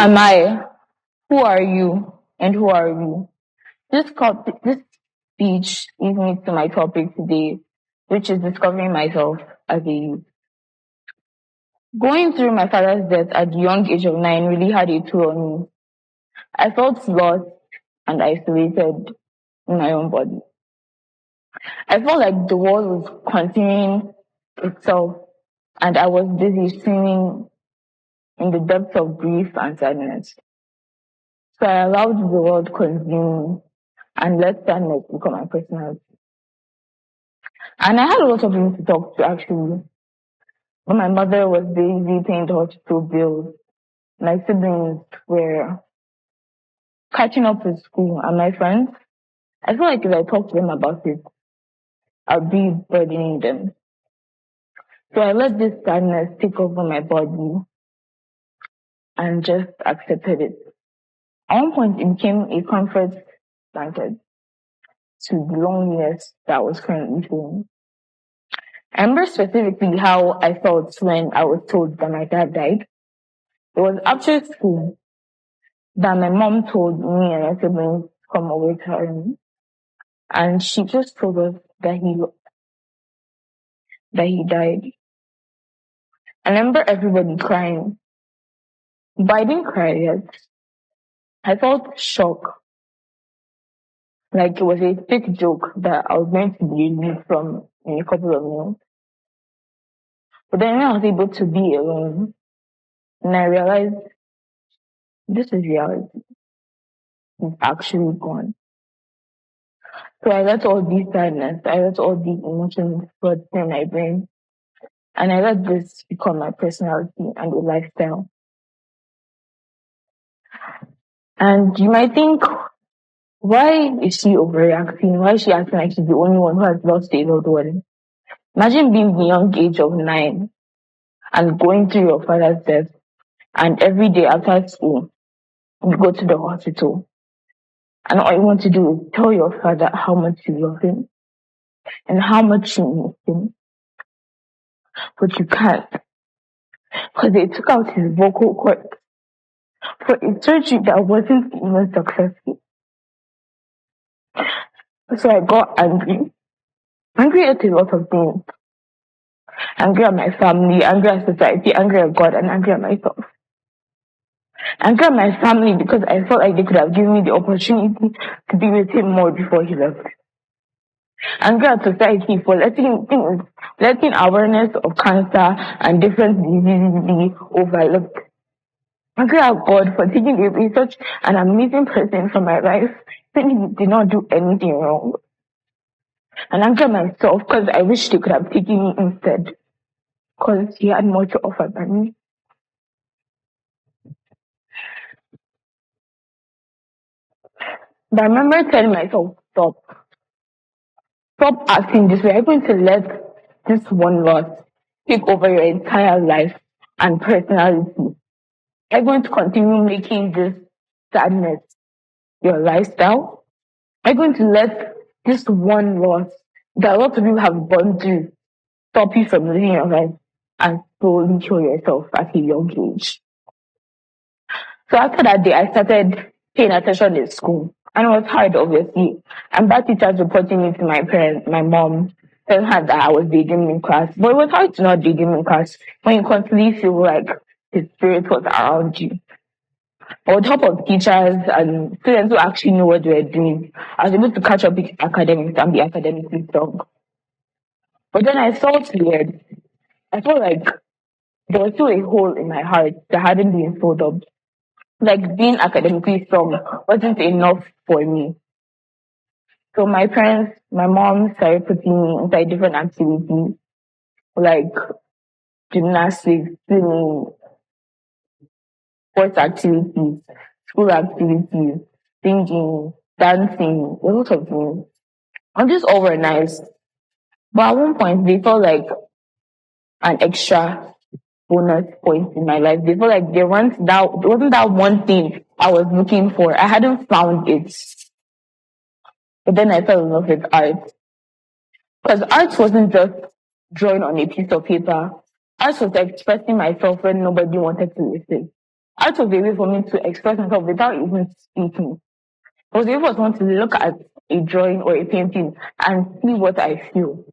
am I? Who are you? And who are we? This speech leads me to my topic today, which is discovering myself as a youth. Going through my father's death at the young age of 9 really had a toll on me. I felt lost and isolated in my own body. I felt like the world was consuming itself and I was busy swimming in the depths of grief and sadness. So I allowed the world consume me and let sadness become my personality. And I had a lot of people to talk to actually. When my mother was busy paying the hospital bills, my siblings were catching up with school, and my friends, I feel like if I talk to them about it, I'll be burdening them. So I let this sadness take over my body and just accepted it. At one point, it became a comfort blanket to the loneliness that I was currently feeling. I remember specifically how I felt when I was told that my dad died. It was after school that my mom told me and my siblings to come over to her room. And she just told us that he died. And I remember everybody crying. But I didn't cry yet. I felt shock. Like it was a fake joke that I was going to be relieved from in a couple of minutes. But then when I was able to be alone, and I realized this is reality. He's actually gone. So I let all these sadness, I let all these emotions flood in my brain. And I let this become my personality and a lifestyle. And you might think, why is she overreacting? Why is she acting like she's the only one who has lost a loved one? Imagine being the young age of 9 and going through your father's death, and every day after school, you go to the hospital. And all you want to do is tell your father how much you love him and how much you miss him. But you can't. Because they took out his vocal cords for a surgery that wasn't even successful. So I got angry. Angry at a lot of things. Angry at my family, angry at society, angry at God, and angry at myself. Angry at my family because I felt like they could have given me the opportunity to be with him more before he left. Angry at society for letting awareness of cancer and different diseases be overlooked. Angry at God for taking away such an amazing person from my life when he did not do anything wrong. And angry at myself because I wish they could have taken me instead, because he had more to offer than me. But I remember telling myself, stop acting this way. Are you going to let this one loss take over your entire life and personality? Are you going to continue making this sadness your lifestyle? Are you going to let this one loss that a lot of people have gone through stop you from living your life and slowly kill yourself at a young age? So after that day, I started paying attention in school. And it was hard, obviously. And bad teachers reporting it to my parents, my mom, telling her that I was daydreaming in class. But it was hard to not daydream in class when you constantly feel like the spirit was around you. On top of teachers and students who actually know what they were doing, I was able to catch up with academics and be academically strong. But then I felt weird. I felt like there was still a hole in my heart that hadn't been filled up. Like being academically strong wasn't enough for me. So my parents, my mom started putting me into different activities like gymnastics, swimming, sports activities, school activities, singing, dancing, a lot of things. And these all were nice. But at one point, they felt like an extra bonus point in my life. They felt like there wasn't that one thing I was looking for. I hadn't found it. But then I fell in love with art. Because art wasn't just drawing on a piece of paper. Art was expressing myself when nobody wanted to listen. Art was a way for me to express myself without even speaking. It was a way for someone to look at a drawing or a painting and see what I feel.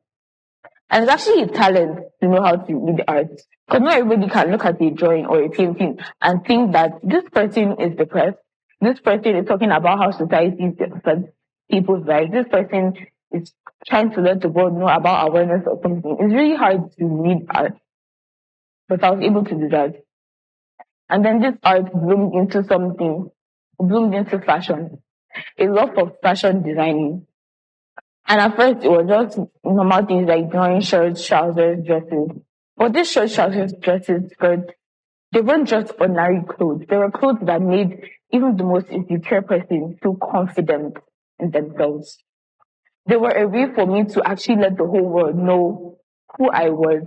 And it's actually a talent to know how to read art. Because not everybody can look at a drawing or a painting and think that this person is depressed. This person is talking about how society affects people's lives. This person is trying to let the world know about awareness or something. It's really hard to read art. But I was able to do that. And then this art bloomed into something, bloomed into fashion. A love for fashion designing. And at first, it was just normal things like drawing shirts, trousers, dresses. But these shirts, trousers, dresses, skirts, they weren't just ordinary clothes. They were clothes that made even the most insecure person feel confident in themselves. They were a way for me to actually let the whole world know who I was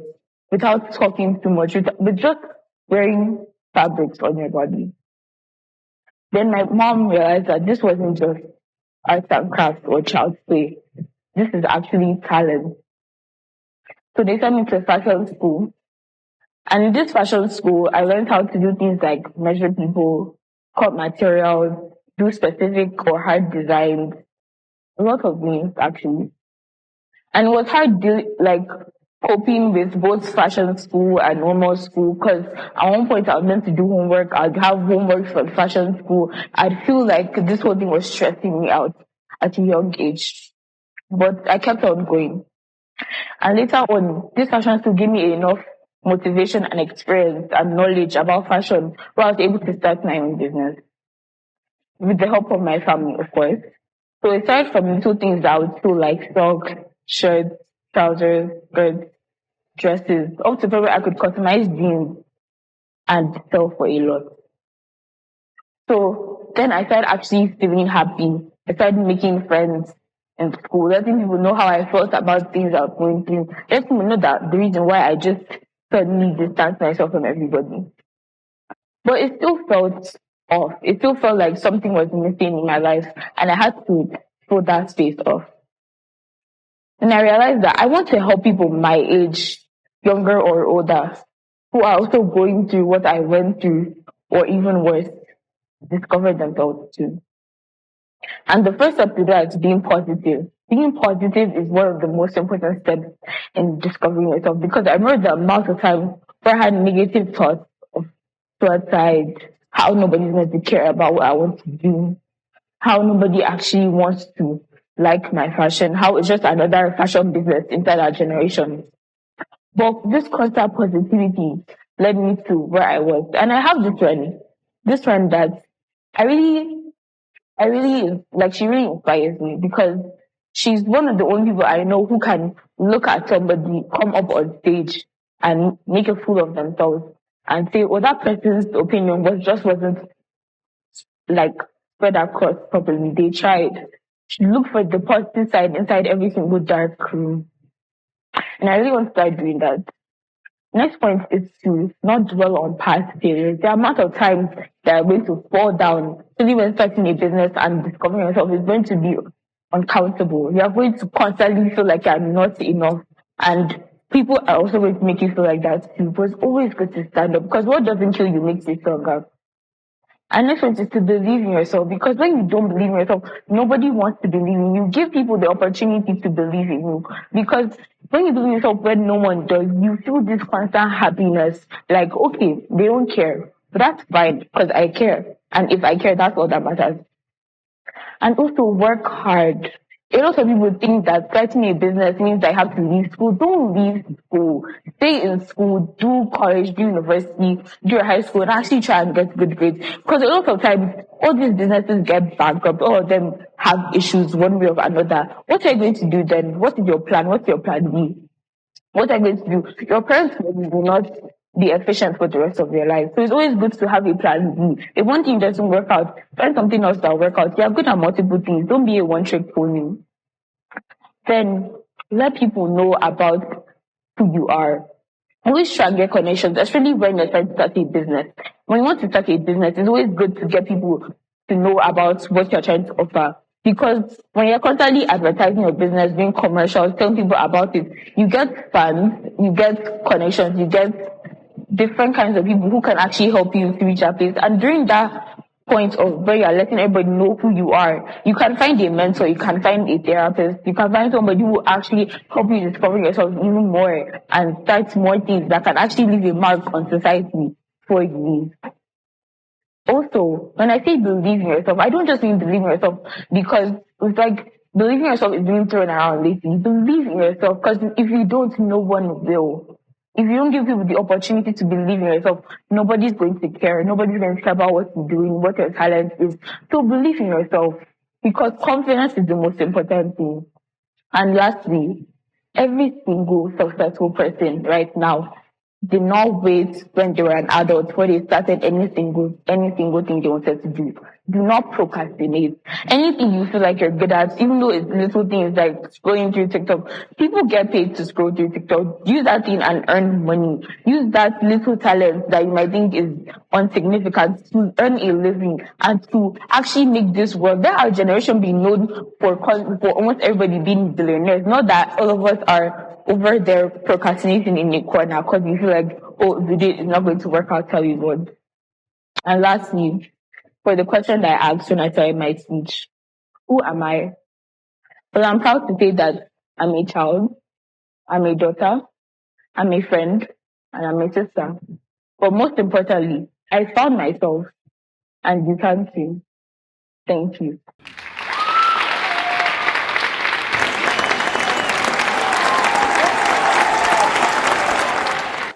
without talking too much, with just wearing fabrics on your body. Then my mom realized that this wasn't just arts and crafts or child's play. This is actually talent. So they sent me to fashion school. And in this fashion school, I learned how to do things like measure people, cut materials, do specific or hard designs. A lot of things, actually. And it was hard, coping with both fashion school and normal school, because at one point I was meant to do homework. I'd have homework for fashion school. I'd feel like this whole thing was stressing me out at a young age. But I kept on going. And later on, this fashion school gave me enough motivation and experience and knowledge about fashion where I was able to start my own business. With the help of my family, of course. So aside from little things that I would feel like socks, shirts, trousers, skirts, dresses, up to the point where I could customize jeans and sell for a lot. So then I started actually feeling happy. I started making friends in school, letting people know how I felt about things I was going through, letting people know that the reason why I just suddenly distanced myself from everybody. But it still felt off. It still felt like something was missing in my life, and I had to fill that space off. And I realized that I want to help people my age, younger or older, who are also going through what I went through, or even worse, discover themselves too. And the first step to that is being positive. Being positive is one of the most important steps in discovering yourself, because I remember the amount of times where I had negative thoughts of suicide, how nobody's going to care about what I want to do, how nobody actually wants to like my fashion, how it's just another fashion business inside our generation. But this constant positivity led me to where I was. And I have this friend that I really like, she really inspires me, because she's one of the only people I know who can look at somebody come up on stage and make a fool of themselves and say, well, that person's opinion wasn't like spread across properly. They tried. She looked for the positive side inside every single dark room. And I really want to start doing that. Next point is to not dwell on past failures. The amount of times that are going to fall down, especially when starting a business and discovering yourself, is going to be uncountable. You are going to constantly feel like you're not enough. And people are also going to make you feel like that too. But it's always good to stand up, because what doesn't kill you makes you stronger. And next one is to believe in yourself, because when you don't believe in yourself, nobody wants to believe in you. Give people the opportunity to believe in you, because when you believe in yourself when no one does, you feel this constant happiness, like, okay, they don't care, but that's fine, because I care. And if I care, that's all that matters. And also work hard. A lot of people think that starting a business means I have to leave school. Don't leave school. Stay in school, do college, do university, do your high school, and actually try and get good grades. Because a lot of times, all these businesses get bankrupt. All of them have issues one way or another. What are you going to do then? What is your plan? What's your plan B? What are you going to do? Your parents will not be efficient for the rest of your life. So it's always good to have a plan B. If one thing doesn't work out, find something else that will work out. You're good at multiple things. Don't be a one-trick pony. Then let people know about who you are. Always try and get connections, especially when you're trying to start a business. When you want to start a business, it's always good to get people to know about what you're trying to offer. Because when you're constantly advertising your business, doing commercials, telling people about it, you get fans, you get connections, you get different kinds of people who can actually help you to reach that place. And during that point of where you're letting everybody know who you are, you can find a mentor, you can find a therapist, you can find somebody who will actually help you discover yourself even more and start more things that can actually leave a mark on society for you. Also, when I say believe in yourself, I don't just mean believe in yourself because it's like believing in yourself is being thrown around lately. Believe in yourself because if you don't, no one will. If you don't give people the opportunity to believe in yourself, nobody's going to care. Nobody's going to care about what you're doing, what your talent is. So believe in yourself because confidence is the most important thing. And lastly, every single successful person right now did not wait when they were an adult before they started any single thing they wanted to do. Do not procrastinate. Anything you feel like you're good at, even though it's little things like scrolling through TikTok, people get paid to scroll through TikTok. Use that thing and earn money. Use that little talent that you might think is insignificant to earn a living and to actually make this work. Let our generation be known for almost everybody being billionaires. Not that all of us are over there procrastinating in a corner because you feel like, oh, the day is not going to work out, tell you what. And lastly, for the question that I asked when I started my speech, who am I? Well, I'm proud to say that I'm a child, I'm a daughter, I'm a friend, and I'm a sister. But most importantly, I found myself, and you can too. Thank you.